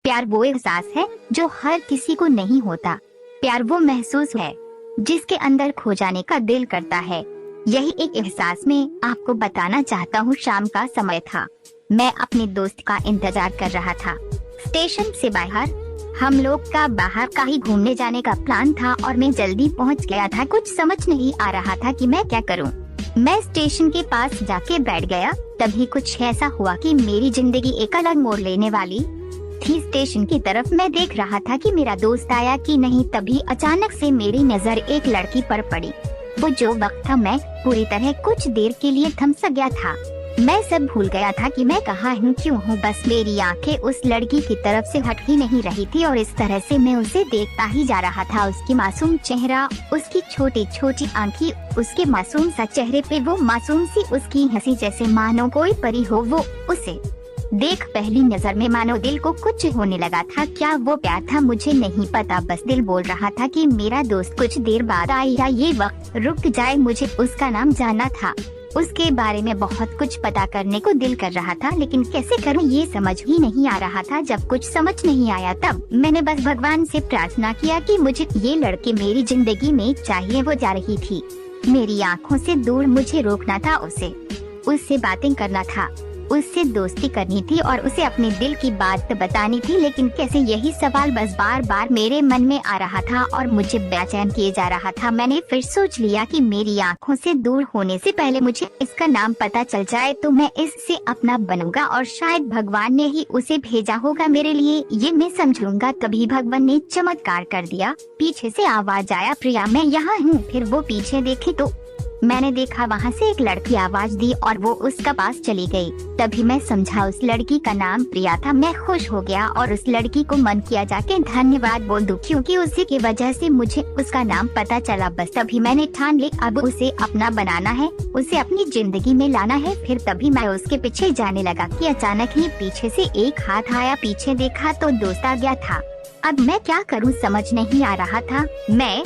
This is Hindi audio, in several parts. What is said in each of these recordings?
प्यार वो एहसास है जो हर किसी को नहीं होता। प्यार वो महसूस है जिसके अंदर खो जाने का दिल करता है। यही एक एहसास मैं आपको बताना चाहता हूँ। शाम का समय था, मैं अपने दोस्त का इंतजार कर रहा था। स्टेशन से बाहर हम लोग का बाहर कहीं घूमने जाने का प्लान था और मैं जल्दी पहुँच गया था। कुछ समझ नहीं आ रहा था कि मैं क्या करूँ। मैं स्टेशन के पास जाके बैठ गया। तभी कुछ ऐसा हुआ कि मेरी जिंदगी एक अलग मोड़ लेने वाली थी। स्टेशन की तरफ मैं देख रहा था कि मेरा दोस्त आया कि नहीं, तभी अचानक से मेरी नजर एक लड़की पर पड़ी। वो जो वक्त था, मैं पूरी तरह कुछ देर के लिए थम सा गया था। मैं सब भूल गया था कि मैं कहाँ हूँ, क्यों हूँ। बस मेरी आंखें उस लड़की की तरफ से हट ही नहीं रही थी और इस तरह से मैं उसे देखता ही जा रहा था। उसकी मासूम चेहरा, उसकी छोटी छोटी आंखें, उसके मासूम सा चेहरे पे वो मासूम सी उसकी हंसी, जैसे मानो कोई परी हो। वो उसे देख पहली नजर में मानो दिल को कुछ होने लगा था। क्या वो प्यार था, मुझे नहीं पता। बस दिल बोल रहा था कि मेरा दोस्त कुछ देर बाद आए या ये वक्त रुक जाए। मुझे उसका नाम जानना था, उसके बारे में बहुत कुछ पता करने को दिल कर रहा था, लेकिन कैसे करूं ये समझ ही नहीं आ रहा था। जब कुछ समझ नहीं आया तब मैंने बस भगवान से प्रार्थना किया कि मुझे ये लड़की मेरी जिंदगी में चाहिए। वो जा रही थी, मेरी आँखों से दूर, मुझे रोकना था उससे बातें करना था, उससे दोस्ती करनी थी और उसे अपने दिल की बात बतानी थी। लेकिन कैसे, यही सवाल बस बार बार मेरे मन में आ रहा था और मुझे बेचैन किए जा रहा था। मैंने फिर सोच लिया कि मेरी आंखों से दूर होने से पहले मुझे इसका नाम पता चल जाए तो मैं इससे अपना बनूंगा और शायद भगवान ने ही उसे भेजा होगा मेरे लिए, ये मैं समझ लूंगा। तभी भगवान ने चमत्कार कर दिया। पीछे से आवाज आया, प्रिया मैं यहाँ हूँ। फिर वो पीछे देखी तो मैंने देखा वहाँ से एक लड़की आवाज दी और वो उसका पास चली गई। तभी मैं समझा उस लड़की का नाम प्रिया था। मैं खुश हो गया और उस लड़की को मन किया जाके धन्यवाद बोल दूं, क्योंकि उसी की वजह से मुझे उसका नाम पता चला। बस तभी मैंने ठान ली अब उसे अपना बनाना है, उसे अपनी जिंदगी में लाना है। फिर तभी मैं उसके पीछे जाने लगा कि अचानक ही पीछे से एक हाथ आया। पीछे देखा तो दोस्त आ गया था। अब मैं क्या करूँ समझ नहीं आ रहा था। मैं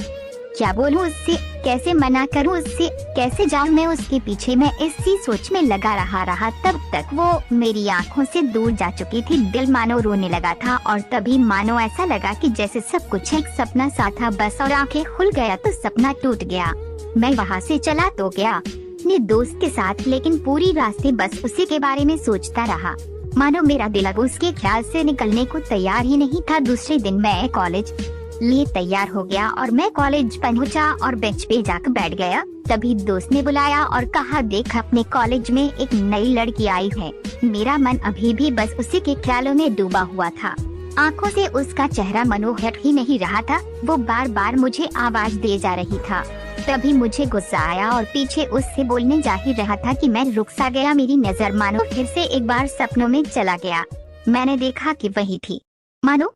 क्या बोलूं उससे, कैसे मना करूं उससे, कैसे जाऊं मैं उसके पीछे। मैं इसी सोच में लगा रहा। तब तक वो मेरी आंखों से दूर जा चुकी थी। दिल मानो रोने लगा था और तभी मानो ऐसा लगा कि जैसे सब कुछ एक सपना सा था बस, और आंखें खुल गया तो सपना टूट गया। मैं वहाँ से चला तो गया अपने दोस्त के साथ, लेकिन पूरी रास्ते बस उसी के बारे में सोचता रहा। मानो मेरा दिल अब उसके ख्याल से निकलने को तैयार ही नहीं था। दूसरे दिन मैं कॉलेज लिए तैयार हो गया और मैं कॉलेज पहुंचा और बेंच पे जाकर बैठ गया। तभी दोस्त ने बुलाया और कहा, देख अपने कॉलेज में एक नई लड़की आई है। मेरा मन अभी भी बस उसी के ख्यालों में डूबा हुआ था। आंखों से उसका चेहरा मनोहर ही नहीं रहा था, वो बार बार मुझे आवाज दे जा रही था। तभी मुझे गुस्सा आया और पीछे उससे बोलने जा ही रहा था कि मैं रुक सा गया। मेरी नजर मानो फिर से एक बार सपनों में चला गया। मैंने देखा कि वही थी। मानो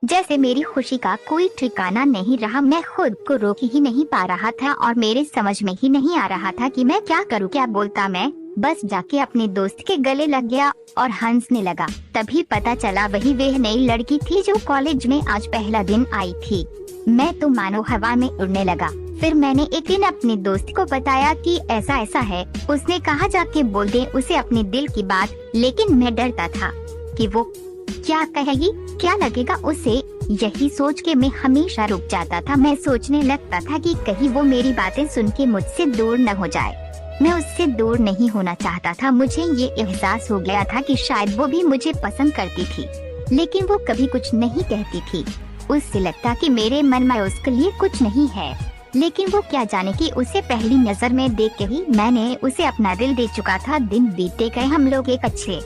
जैसे मेरी खुशी का कोई ठिकाना नहीं रहा। मैं खुद को रोक ही नहीं पा रहा था और मेरे समझ में ही नहीं आ रहा था कि मैं क्या करूं, क्या बोलता। मैं बस जाके अपने दोस्त के गले लग गया और हंसने लगा। तभी पता चला वही वह नई लड़की थी जो कॉलेज में आज पहला दिन आई थी। मैं तो मानो हवा में उड़ने लगा। फिर मैंने एक दिन अपने दोस्त को बताया कि ऐसा ऐसा है। उसने कहा जाके बोल दे उसे अपने दिल की बात, लेकिन मैं डरता था कि वो क्या कहेगी, क्या लगेगा उसे। यही सोच के मैं हमेशा रुक जाता था। मैं सोचने लगता था कि कहीं वो मेरी बातें सुन के मुझसे दूर न हो जाए। मैं उससे दूर नहीं होना चाहता था। मुझे ये एहसास हो गया था कि शायद वो भी मुझे पसंद करती थी, लेकिन वो कभी कुछ नहीं कहती थी। उससे लगता कि मेरे मन में उसके लिए कुछ नहीं है, लेकिन वो क्या जाने कि उसे पहली नजर में देख के ही मैंने उसे अपना दिल दे चुका था। दिन बीतते गए, हम लोग एक अच्छे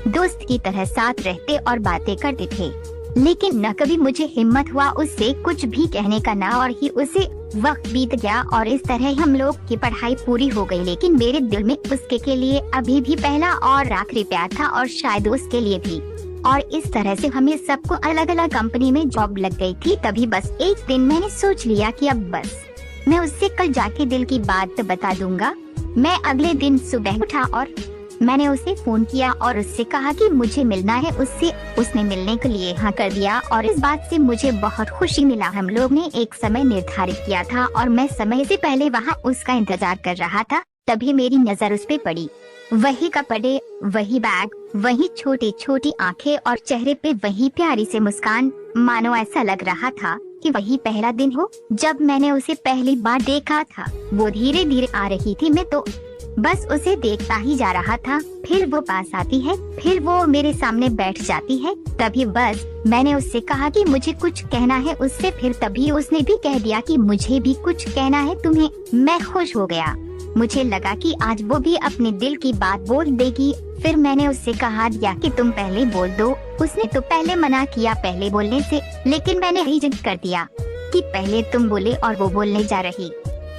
दोस्त की तरह साथ रहते और बातें करते थे, लेकिन न कभी मुझे हिम्मत हुआ उससे कुछ भी कहने का। ना और ही उसे वक्त बीत गया और इस तरह हम लोग की पढ़ाई पूरी हो गई। लेकिन मेरे दिल में उसके के लिए अभी भी पहला और आखिरी प्यार था और शायद उसके लिए भी। और इस तरह से हमें सबको अलग अलग कंपनी में जॉब लग गई थी। तभी बस एक दिन मैंने सोच लिया कि अब बस मैं उससे कल जाके दिल की बात बता दूंगा। मैं अगले दिन सुबह उठा और मैंने उसे फोन किया और उससे कहा कि मुझे मिलना है उससे। उसने मिलने के लिए हाँ कर दिया और इस बात से मुझे बहुत खुशी मिला। हम लोग ने एक समय निर्धारित किया था और मैं समय से पहले वहाँ उसका इंतजार कर रहा था। तभी मेरी नजर उस पे पड़ी। वही कपड़े, वही बैग, वही छोटी छोटी आंखें और चेहरे पे वही प्यारी सी मुस्कान। मानो ऐसा लग रहा था कि वही पहला दिन हो जब मैंने उसे पहली बार देखा था। वो धीरे धीरे आ रही थी, मैं तो बस उसे देखता ही जा रहा था। फिर वो पास आती है, फिर वो मेरे सामने बैठ जाती है। तभी बस मैंने उससे कहा कि मुझे कुछ कहना है उससे। फिर तभी उसने भी कह दिया कि मुझे भी कुछ कहना है तुम्हें। मैं खुश हो गया। मुझे लगा कि आज वो भी अपने दिल की बात बोल देगी। फिर मैंने उससे कहा दिया कि तुम पहले बोल दो। उसने तो पहले मना किया पहले बोलने से, लेकिन मैंने ही जिद कर दिया कि पहले तुम बोले और वो बोलने जा रही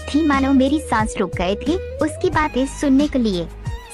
थी। मानो मेरी सांस रुक गए थे उसकी बातें सुनने के लिए।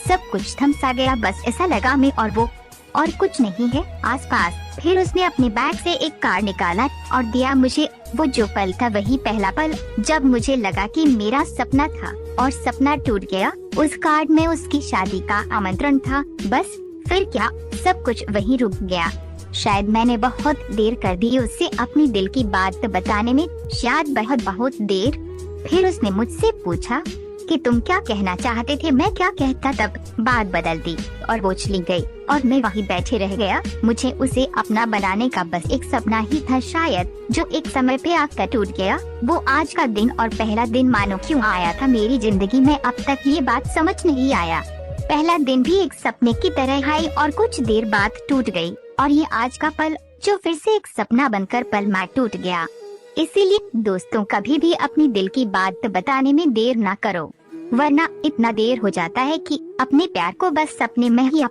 सब कुछ थम सा गया, बस ऐसा लगा मैं और वो और कुछ नहीं है आसपास। फिर उसने अपने बैग से एक कार्ड निकाला और दिया मुझे। वो जो पल था वही पहला पल जब मुझे लगा कि मेरा सपना था और सपना टूट गया। उस कार्ड में उसकी शादी का आमंत्रण था। बस फिर क्या, सब कुछ वहीं रुक गया। शायद मैंने बहुत देर कर दी उससे अपनी दिल की बात बताने में, शायद बहुत देर। फिर उसने मुझसे पूछा कि तुम क्या कहना चाहते थे। मैं क्या कहता, तब बात बदल दी और वो चली गई और मैं वहीं बैठे रह गया। मुझे उसे अपना बनाने का बस एक सपना ही था शायद, जो एक समय पे आकर टूट गया। वो आज का दिन और पहला दिन मानो क्यों आया था मेरी जिंदगी में, अब तक ये बात समझ नहीं आया। पहला दिन भी एक सपने की तरह आई और कुछ देर बाद टूट गई, और ये आज का पल जो फिर से एक सपना बनकर पल में टूट गया। इसीलिए दोस्तों, कभी भी अपनी दिल की बात बताने में देर ना करो, वरना इतना देर हो जाता है कि अपने प्यार को बस सपने में ही